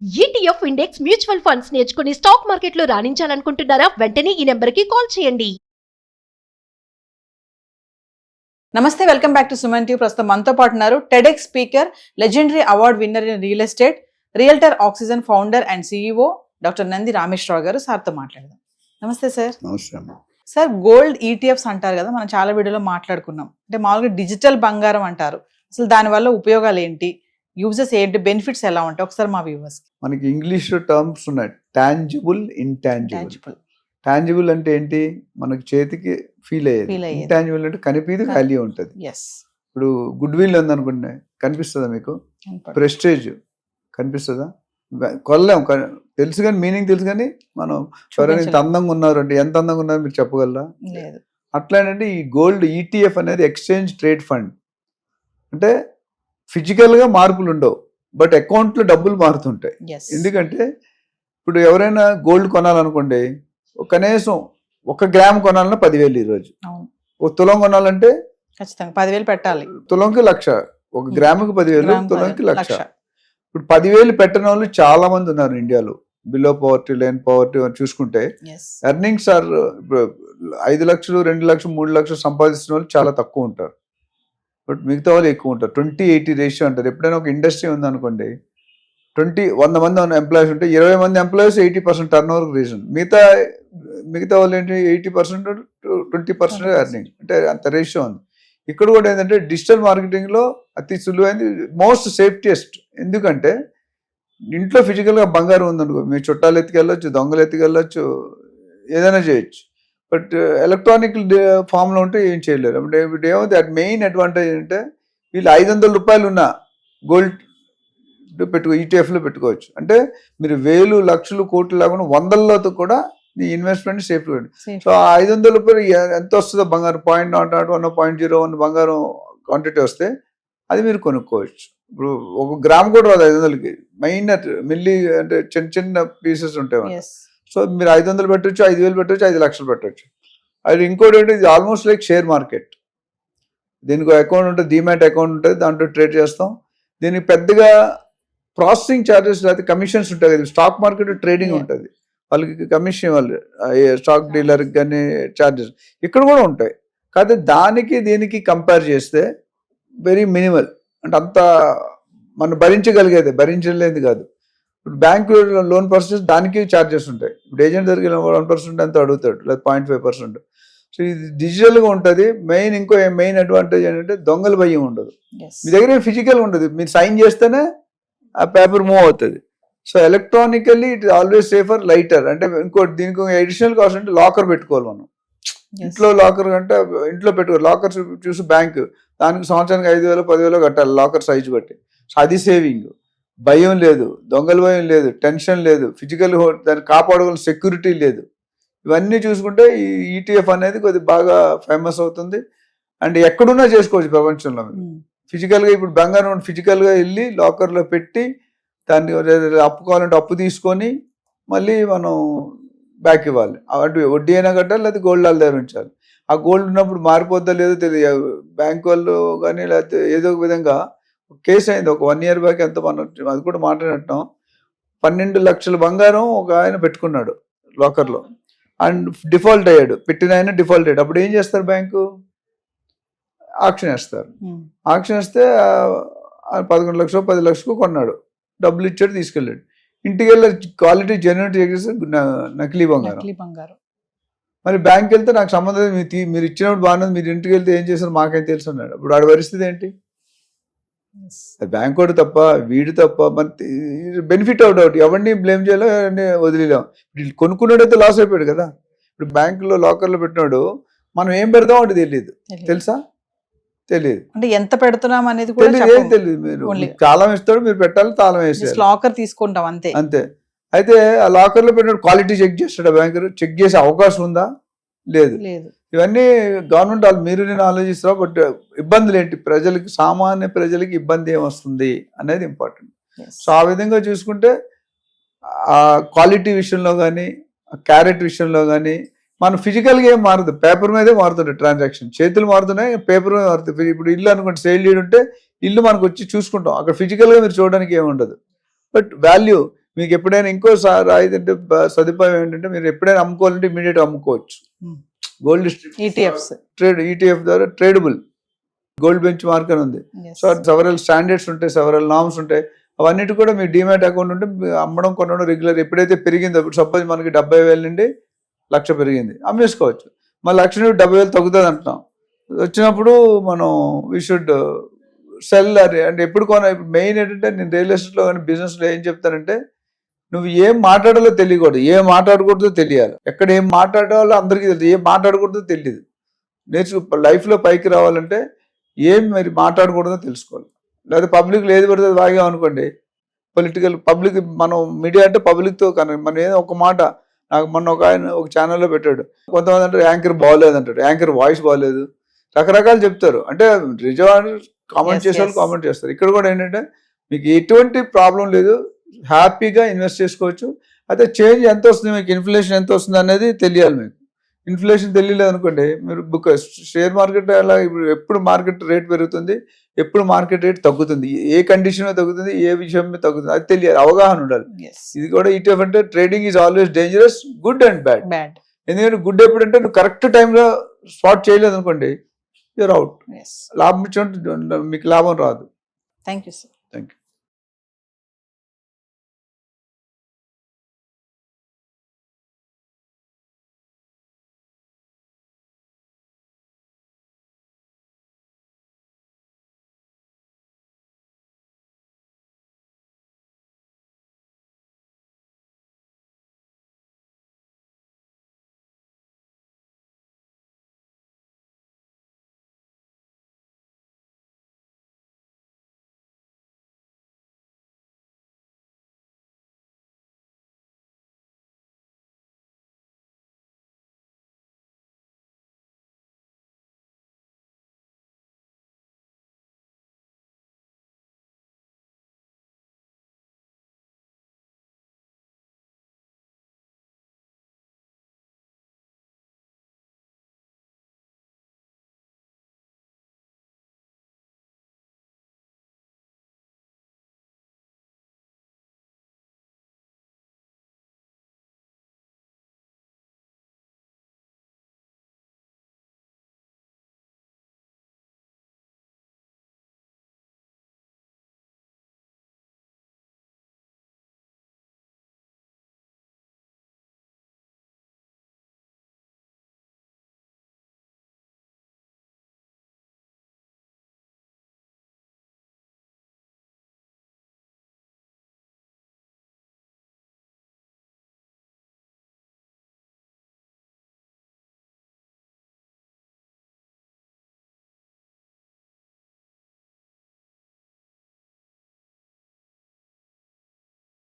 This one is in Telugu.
ఈటీఎఫ్ ఇండెక్స్ మ్యూచువల్ ఫండ్స్ నేర్చుకుని స్టాక్ మార్కెట్లో రాణించాలనుకుంటున్నారా? వెంటనే ఈ నెంబర్కి కాల్ చేయండి. నమస్తే, welcome back to Suman TV. ప్రస్తుతం మనతో పాటు ఉన్నారు TEDx speaker, legendary award winner in real estate, realtor oxygen founder and CEO doctor Nandi Rameshwar Rao గారు. సార్తో మాట్లాడదాం. నమస్తే సార్. నమస్తే అమ్మ. సార్, గోల్డ్ ఈటీఎఫ్స్ అంటారు కదా, మనం చాలా వీడియోలో మాట్లాడుకున్నాం. అంటే మామూలుగా డిజిటల్ బంగారం అంటారు. అసలు దానివల్ల ఉపయోగాలు ఏంటి, యూజెస్ ఏంటి, బెనిఫిట్స్ ఎలా ఉంటాయి ఒకసారి మా వ్యూవర్స్. మనకి ఇంగ్లీష్ టర్మ్స్ ఉన్నాయి, టాంజిబుల్, ఇంటాంజిబుల్. టాంజిబుల్ అంటే ఏంటి, మనకి చేతికి ఫీల్ అయ్యేది. ఇంటాంజిబుల్ అంటే కనిపిది, వాల్యూ ఉంటుంది. ఇప్పుడు గుడ్ విల్ ఉందనుకోండి, కనిపిస్తుందా మీకు? ప్రెస్టేజ్ కనిపిస్తుందా? కొల్లేం, తెలుసు కానీ మీనింగ్ తెలుసు కానీ మనం ఎవరైనా ఇంత అందంగా ఉన్నారు అంటే ఎంత అందంగా ఉన్నారు మీరు చెప్పగలరా? అట్లాంటి ఈ గోల్డ్ ఈటీఎఫ్ అనేది ఎక్స్చేంజ్ ట్రేడ్ ఫండ్. అంటే ఫిజికల్గా మార్పులు ఉండవు, బట్ అకౌంట్లో డబ్బులు మారుతుంటాయి. ఎందుకంటే ఇప్పుడు ఎవరైనా గోల్డ్ కొనాలనుకోండి, కనీసం 1 గ్రామ్ కొనాలన్నా 10,000 ఈరోజు. ఒక తులం కొనాలంటే ఖచ్చితంగా 10,000 పెట్టాలి. తులంకి 1,00,000, 1 గ్రాముకి 10,000, తులంకి 1,00,000. ఇప్పుడు 10,000 పెట్టిన వాళ్ళు చాలా మంది ఉన్నారు ఇండియాలో. బిలో పవర్టీ, లైన్ పవర్టీ చూసుకుంటే ఎర్నింగ్స్ ఆర్ 5 లక్షలు, 2 లక్షలు, 3 లక్షలు సంపాదిస్తున్న వాళ్ళు చాలా తక్కువ ఉంటారు. బట్ మిగతా వాళ్ళు ఎక్కువ ఉంటారు. 20-80 రేషియో అంటారు. ఎప్పుడైనా ఒక ఇండస్ట్రీ ఉందనుకోండి, 100 మంది ఎంప్లాయీస్ ఉంటే 20 మంది ఎంప్లాయీస్ 80% టర్న్ ఓవర్ రీజన్. మిగతా వాళ్ళు ఏంటి 80%, 20% ఎర్నింగ్. అంటే అంత రేషియో ఉంది. ఇక్కడ కూడా ఏంటంటే డిజిటల్ మార్కెటింగ్లో అతి సులువైంది, మోస్ట్ సేఫ్టియెస్ట్. ఎందుకంటే ఇంట్లో ఫిజికల్గా బంగారం ఉందనుకో, మీ చుట్టాలు ఎత్తుకెళ్ళొచ్చు, దొంగలు ఎత్తుకెళ్ళొచ్చు, ఏదైనా చేయొచ్చు. బట్ ఎలక్ట్రానిక్ ఫామ్లో ఉంటే ఏం చేయలేరు. అంటే ఇప్పుడు ఏమవుతుంది, అది మెయిన్ అడ్వాంటేజ్ అంటే వీళ్ళు 500 రూపాయలు ఉన్న గోల్డ్ ఈటీఎఫ్లో పెట్టుకోవచ్చు. అంటే మీరు 1000, లక్షలు, కోట్లు లేకుండా 100తో కూడా మీ ఇన్వెస్ట్మెంట్ సేఫ్. సో 500 రూపాయలు ఎంత వస్తుందో బంగారం, 0.01, 0.01 బంగారం క్వాంటిటీ వస్తే అది మీరు కొనుక్కోవచ్చు. ఇప్పుడు 1 గ్రామ్ కూడా రాదు 500కి. మైనర్ మిల్లీ అంటే చిన్న చిన్న పీసెస్ ఉంటాయి. సో మీరు 500 పెట్టవచ్చు, 5,000 పెట్టవచ్చు, 5 లక్షలు పెట్టవచ్చు. అది ఇంకోటి ఏంటి, ఇది ఆల్మోస్ట్ లైక్ షేర్ మార్కెట్. దీనికి అకౌంట్ ఉంటుంది, డీమ్యాట్ అకౌంట్ ఉంటుంది, దాంట్లో ట్రేడ్ చేస్తాం. దీనికి పెద్దగా ప్రాసెసింగ్ ఛార్జెస్ లేకపోతే కమిషన్స్ ఉంటాయి కదా. స్టాక్ మార్కెట్ ట్రేడింగ్ ఉంటుంది, వాళ్ళకి కమిషన్ ఇవ్వాలి, స్టాక్ డీలర్కి కానీ ఛార్జెస్ ఇక్కడ కూడా ఉంటాయి. కాకపోతే దానికి దీనికి కంపేర్ చేస్తే వెరీ మినిమల్. అంటే అంత మనం భరించగలిగేది, భరించలేదు కాదు. ఇప్పుడు బ్యాంకు లోన్ పర్సెంటేజ్ దానికి ఛార్జెస్ ఉంటాయి. ఇప్పుడు ఏజెంట్ దగ్గర 1% అంతా అడుగుతాడు, లేదా 0.5%. సో ఇది డిజిటల్గా ఉంటుంది. ఇంకో మెయిన్ అడ్వాంటేజ్ ఏంటంటే దొంగల భయం ఉండదు. మీ దగ్గర ఫిజికల్ ఉండదు, మీరు సైన్ చేస్తేనే ఆ పేపర్ మూవ్ అవుతుంది. So electronically it is always safer, lighter. అంటే ఇంకోటి దీనికి ఎడిషనల్ కాస్ట్ అంటే లాకర్ పెట్టుకోవాలి మనం. ఇంట్లో లాకర్ అంటే ఇంట్లో పెట్టుకోవాలి. లాకర్ చూసి బ్యాంకు దానికి సంవత్సరానికి 5,000, 10,000 కట్టాలి లాకర్ సైజు బట్టి. సో అది సేవింగ్. భయం లేదు, దొంగల భయం లేదు, టెన్షన్ లేదు, ఫిజికల్ దాన్ని కాపాడుకోవాల్సిన సెక్యూరిటీ లేదు. ఇవన్నీ చూసుకుంటే ఈ ఈటీఎఫ్ అనేది కొద్దిగా బాగా ఫేమస్ అవుతుంది. అండ్ ఎక్కడున్నా చేసుకోవచ్చు ప్రపంచంలో. ఫిజికల్గా ఇప్పుడు బంగారం ఫిజికల్గా వెళ్ళి లాకర్లో పెట్టి దాన్ని అప్పు కావాలంటే అప్పు తీసుకొని మళ్ళీ మనం బ్యాక్ ఇవ్వాలి. అటు వడ్డీ అయినా కట్టాలి, లేకపోతే గోల్డ్ వాళ్ళ దగ్గర ఉంచాలి. ఆ గోల్డ్ ఉన్నప్పుడు మారిపోద్దా లేదో తెలియదు. బ్యాంక్ వాళ్ళు కానీ లేకపోతే ఏదో ఒక విధంగా కేసు అయింది ఒక 1 year బ్యాక్. ఎంత మనం అది కూడా మాట్లాడటం, 12 లక్షల బంగారం ఒక ఆయన పెట్టుకున్నాడు లాకర్లో అండ్ డిఫాల్ట్ అయ్యాడు. పెట్టిన ఆయన డిఫాల్ట్ అయ్యాడు. అప్పుడు ఏం చేస్తారు, బ్యాంకు ఆక్షన్ వేస్తారు. ఆక్షన్ వేస్తే 11 లక్షలు 10 లక్షలకు కొన్నాడు, డబ్బులు ఇచ్చాడు, తీసుకెళ్ళాడు. ఇంటికి వెళ్ళి క్వాలిటీ జెన్యున్ చేస్తే నకిలీ బంగారం. మరి బ్యాంక్ వెళ్తే నాకు సంబంధం, మీరు ఇచ్చినప్పుడు బాగున్నది, మీరు ఇంటికి వెళ్తే ఏం చేశారు మాకేం తెలుసు అన్నాడు. అప్పుడు ఆడ పరిస్థితి ఏంటి? బ్యాంక్ వాడు తప్ప, వీడు తప్ప, మన బెనిఫిట్ అవుట్ ఎవరిని బ్లేమ్ చేయాలో ఎవరిని వదిలేం. వీళ్ళు కొనుక్కున్నాడైతే లాస్ అయిపోయాడు కదా. ఇప్పుడు బ్యాంకులో లాకర్లో పెట్టినాడు, మనం ఏం పెడతాం అంటే తెలియదు. తెలుసా? తెలియదు. అంటే ఎంత పెడుతున్నాం అనేది తెలియదు. మీరు తాళం ఇస్తాడు, మీరు పెట్టాలి, తాళం వేసి లాకర్ తీసుకుంటాం అంతే. అయితే ఆ లాకర్ లో పెట్టిన క్వాలిటీ చెక్ చేస్తాడు బ్యాంకర్. చెక్ చేసే అవకాశం ఉందా? లేదు. ఇవన్నీ గవర్నమెంట్ వాళ్ళు మీరు నేను ఆలోచిస్తారు. బట్ ఇబ్బందులు ఏంటి, ప్రజలకి, సామాన్య ప్రజలకి ఇబ్బంది ఏమొస్తుంది అనేది ఇంపార్టెంట్. సో ఆ విధంగా చూసుకుంటే ఆ క్వాలిటీ విషయంలో కానీ, క్యారెట్ విషయంలో కానీ మనం ఫిజికల్గా ఏం మారదు, పేపర్ మీదే మారుతుంటాయి ట్రాన్సాక్షన్. చేతులు మారుతున్నాయి, పేపర్ మీద మారుతుంది. ఇప్పుడు ఇల్లు అనుకోండి, సేల్ డీడ్ ఉంటే ఇల్లు మనకు వచ్చి చూసుకుంటాం. అక్కడ ఫిజికల్గా మీరు చూడడానికి ఏమి ఉండదు. బట్ వాల్యూ మీకు ఎప్పుడైనా ఇంకోసారి రాయిదంటే సదుపాయం ఏంటంటే మీరు ఎప్పుడైనా అమ్ముకోవాలంటే ఇమీడియట్ అమ్ముకోవచ్చు. Gold ETFs. ETF ద్వారా ట్రేడబుల్ గోల్డ్ బెంచ్ మార్క్ అని ఉంది. సో సెవరల్ స్టాండర్డ్స్ ఉంటాయి, సెవరల్ నామ్స్ ఉంటాయి. అవన్నిటి కూడా మీ డిమాట్ అకౌంట్ ఉంటే అమ్మడం కొనడం రెగ్యులర్. ఎప్పుడైతే పెరిగిందో ఇప్పుడు సపోజ్ మనకి 70,000 నుండి 1,00,000 పెరిగింది, అమ్మేసుకోవచ్చు. మళ్ళీ 1,00,000 నుండి 70,000 తగ్గుతుంది అంటున్నాం. వచ్చినప్పుడు మనం వీ షుడ్ సెల్ అంటే ఎప్పుడు ఇప్పుడు మెయిన్ ఏంటంటే నేను రియల్ ఎస్టేట్లో కానీ బిజినెస్లో ఏం చెప్తానంటే నువ్వు ఏం మాట్లాడాలో తెలియకూడదు, ఏం మాట్లాడకూడదో తెలియాలి. ఎక్కడ ఏం మాట్లాడాలో అందరికీ తెలియదు, ఏం మాట్లాడకూడదో తెలియదు. లైఫ్లో పైకి రావాలంటే ఏం మరి మాట్లాడకూడదో తెలుసుకోవాలి. లేదా పబ్లిక్లో ఏది పడితే వాగాం అనుకోండి, పొలిటికల్ పబ్లిక్ మనం మీడియా అంటే పబ్లిక్తో కానీ మనం ఏదో ఒక మాట. నాకు మొన్న ఒక ఆయన ఒక ఛానల్లో పెట్టాడు, కొంతమంది అంటే యాంకర్ బాగోలేదు అంటాడు, యాంకర్ వాయిస్ బాగోలేదు, రకరకాలు చెప్తారు. అంటే నిజాన్ని కామెంట్ చేసే వాళ్ళు కామెంట్ చేస్తారు. ఇక్కడ కూడా ఏంటంటే మీకు ఎటువంటి ప్రాబ్లం లేదు, హ్యాపీగా ఇన్వెస్ట్ చేసుకోవచ్చు. అయితే చేంజ్ ఎంత వస్తుంది, మీకు ఇన్ఫ్లేషన్ ఎంత వస్తుంది అనేది తెలియాలి. మీకు ఇన్ఫ్లేషన్ తెలియలేదు అనుకోండి, మీరు షేర్ మార్కెట్ అలా ఇప్పుడు ఎప్పుడు మార్కెట్ రేట్ పెరుగుతుంది, ఎప్పుడు మార్కెట్ రేట్ తగ్గుతుంది, ఏ కండిషన్ మీద తగ్గుతుంది, ఏ విషయం మీద తగ్గుతుంది, అది తెలియాలి, అవగాహన ఉండాలి. ఇది కూడా ETF అంటే trading is always dangerous, good and bad. ఎందుకంటే గుడ్ ఎప్పుడంటే నువ్వు కరెక్ట్ టైంలో స్పాట్ చేయలేదు అనుకోండి, యూర్ అవుట్. లాభం ఇచ్చినట్టు మీకు లాభం రాదు. Thank you sir. Thank you.